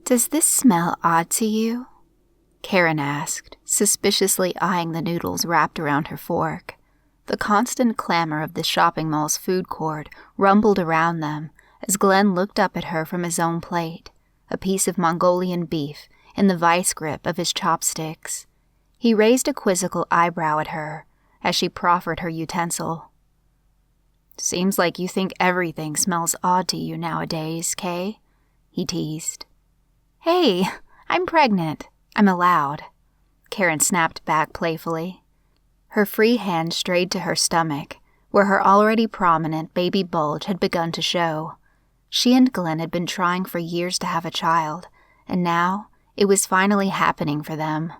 "Does this smell odd to you?" Karen asked, suspiciously eyeing the noodles wrapped around her fork. The constant clamor of the shopping mall's food court rumbled around them as Glenn looked up at her from his own plate, a piece of Mongolian beef in the vice grip of his chopsticks. He raised a quizzical eyebrow at her as she proffered her utensil. "Seems like you think everything smells odd to you nowadays, Kay," he teased. "Hey, I'm pregnant. I'm allowed," Karen snapped back playfully. Her free hand strayed to her stomach, where her already prominent baby bulge had begun to show. She and Glenn had been trying for years to have a child, and now it was finally happening for them.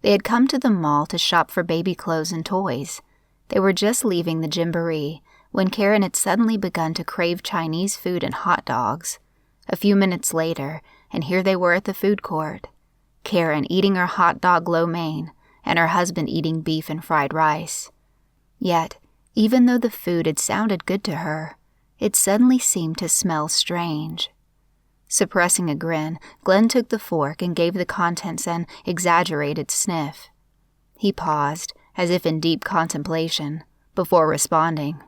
They had come to the mall to shop for baby clothes and toys. They were just leaving the gymboree when Karen had suddenly begun to crave Chinese food and hot dogs. A few minutes later, and here they were at the food court. Karen eating her hot dog lo mein, and her husband eating beef and fried rice. Yet, even though the food had sounded good to her, it suddenly seemed to smell strange. Suppressing a grin, Glenn took the fork and gave the contents an exaggerated sniff. He paused, as if in deep contemplation, before responding.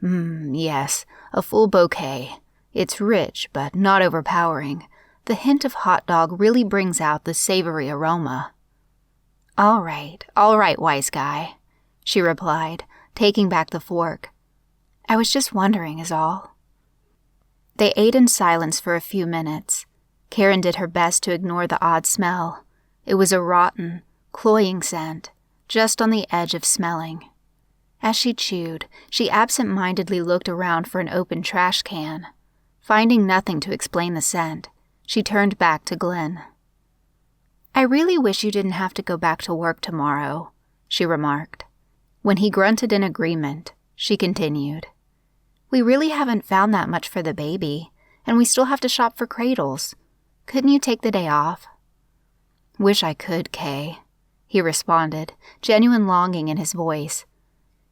Yes, a full bouquet. It's rich, but not overpowering. The hint of hot dog really brings out the savory aroma." All right, wise guy," she replied, taking back the fork. "I was just wondering is all." They ate in silence for a few minutes. Karen did her best to ignore the odd smell. It was a rotten, cloying scent, just on the edge of smelling. As she chewed, she absent-mindedly looked around for an open trash can. Finding nothing to explain the scent, she turned back to Glenn. "I really wish you didn't have to go back to work tomorrow," she remarked. When he grunted in agreement, she continued. "We really haven't found that much for the baby, and we still have to shop for cradles. Couldn't you take the day off?" "Wish I could, Kay," he responded, genuine longing in his voice.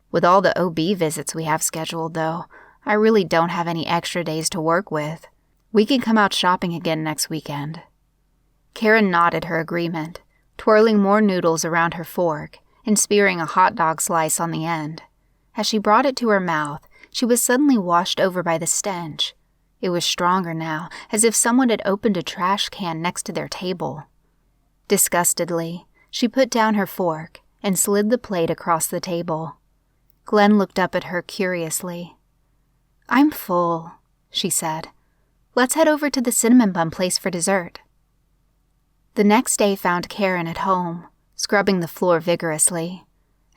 "With all the OB visits we have scheduled, though, I really don't have any extra days to work with. We can come out shopping again next weekend." Karen nodded her agreement, twirling more noodles around her fork and spearing a hot dog slice on the end. As she brought it to her mouth, she was suddenly washed over by the stench. It was stronger now, as if someone had opened a trash can next to their table. Disgustedly, she put down her fork and slid the plate across the table. Glenn looked up at her curiously. "I'm full," she said. "Let's head over to the cinnamon bun place for dessert." The next day found Karen at home, scrubbing the floor vigorously.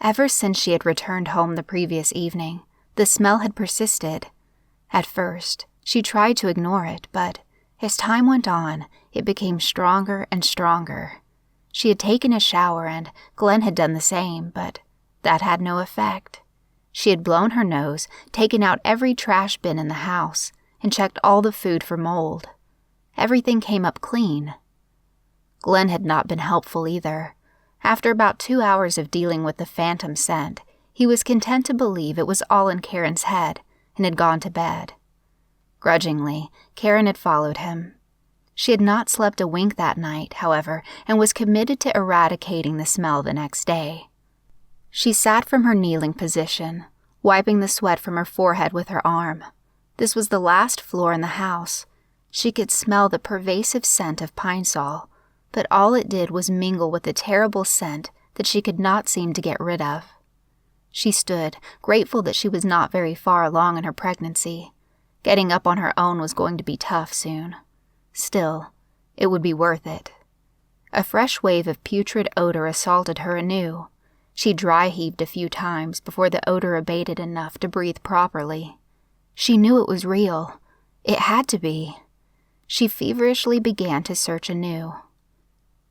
Ever since she had returned home the previous evening, the smell had persisted. At first, she tried to ignore it, but as time went on, it became stronger and stronger. She had taken a shower and Glenn had done the same, but that had no effect. She had blown her nose, taken out every trash bin in the house, and checked all the food for mold. Everything came up clean. Glenn had not been helpful either. After about 2 hours of dealing with the phantom scent, he was content to believe it was all in Karen's head and had gone to bed. Grudgingly, Karen had followed him. She had not slept a wink that night, however, and was committed to eradicating the smell the next day. She sat from her kneeling position, wiping the sweat from her forehead with her arm. This was the last floor in the house. She could smell the pervasive scent of pine sol, but all it did was mingle with the terrible scent that she could not seem to get rid of. She stood, grateful that she was not very far along in her pregnancy. Getting up on her own was going to be tough soon. Still, it would be worth it. A fresh wave of putrid odor assaulted her anew. She dry-heaved a few times before the odor abated enough to breathe properly. She knew it was real. It had to be. She feverishly began to search anew.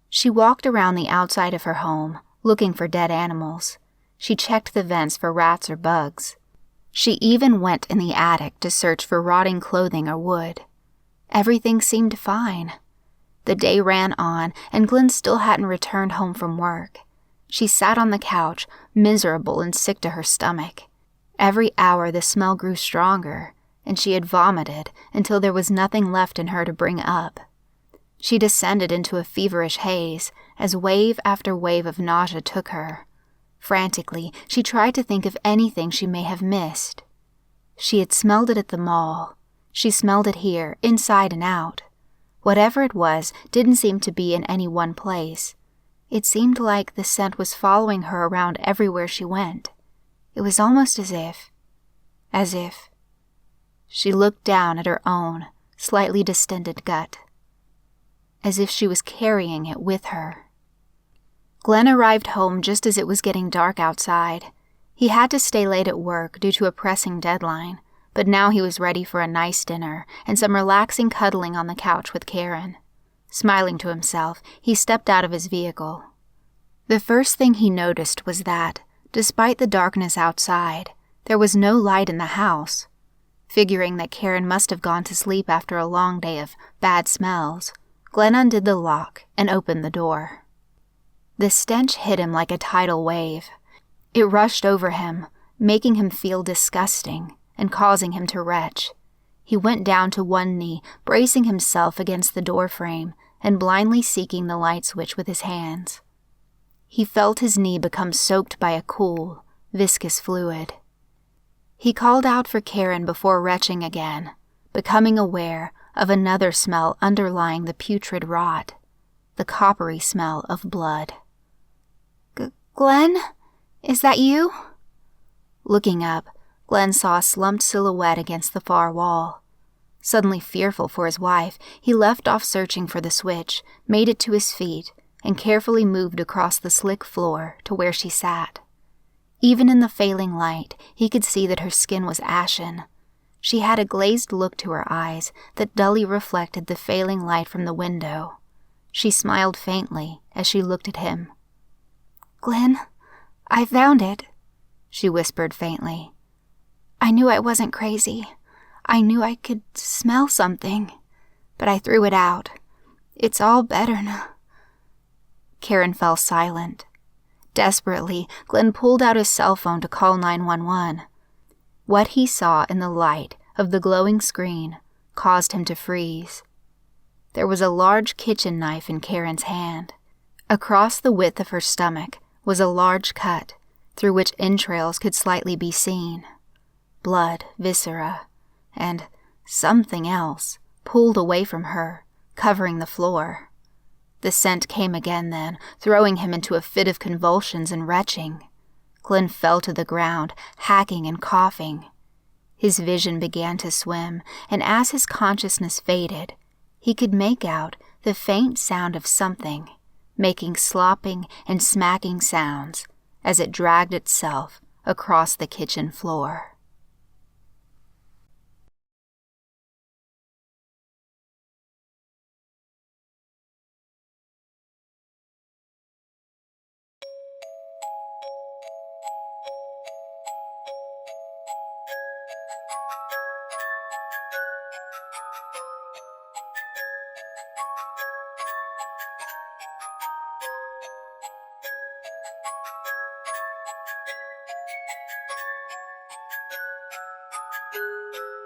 She walked around the outside of her home, looking for dead animals. She checked the vents for rats or bugs. She even went in the attic to search for rotting clothing or wood. Everything seemed fine. The day ran on, and Glenn still hadn't returned home from work. She sat on the couch, miserable and sick to her stomach. Every hour the smell grew stronger, and she had vomited until there was nothing left in her to bring up. She descended into a feverish haze as wave after wave of nausea took her. Frantically, she tried to think of anything she may have missed. She had smelled it at the mall. She smelled it here, inside and out. Whatever it was didn't seem to be in any one place. It seemed like the scent was following her around everywhere she went. It was almost as if... She looked down at her own, slightly distended gut. As if she was carrying it with her. Glenn arrived home just as it was getting dark outside. He had to stay late at work due to a pressing deadline, but now he was ready for a nice dinner and some relaxing cuddling on the couch with Karen. Smiling to himself, he stepped out of his vehicle. The first thing he noticed was that, despite the darkness outside, there was no light in the house. Figuring that Karen must have gone to sleep after a long day of bad smells, Glenn undid the lock and opened the door. The stench hit him like a tidal wave. It rushed over him, making him feel disgusting and causing him to retch. He went down to one knee, bracing himself against the doorframe and blindly seeking the light switch with his hands. He felt his knee become soaked by a cool, viscous fluid. He called out for Karen before retching again, becoming aware of another smell underlying the putrid rot, the coppery smell of blood. Glenn? Is that you? Looking up, Glenn saw a slumped silhouette against the far wall. Suddenly fearful for his wife, he left off searching for the switch, made it to his feet, and carefully moved across the slick floor to where she sat. Even in the failing light, he could see that her skin was ashen. She had a glazed look to her eyes that dully reflected the failing light from the window. She smiled faintly as she looked at him. "Glenn, I found it," she whispered faintly. "I knew I wasn't crazy. I knew I could smell something, but I threw it out. It's all better now." Karen fell silent. Desperately, Glenn pulled out his cell phone to call 911. What he saw in the light of the glowing screen caused him to freeze. There was a large kitchen knife in Karen's hand. Across the width of her stomach was a large cut, through which entrails could slightly be seen. Blood, viscera, and something else pulled away from her, covering the floor. The scent came again then, throwing him into a fit of convulsions and retching. Glenn fell to the ground, hacking and coughing. His vision began to swim, and as his consciousness faded, he could make out the faint sound of something, making slopping and smacking sounds as it dragged itself across the kitchen floor.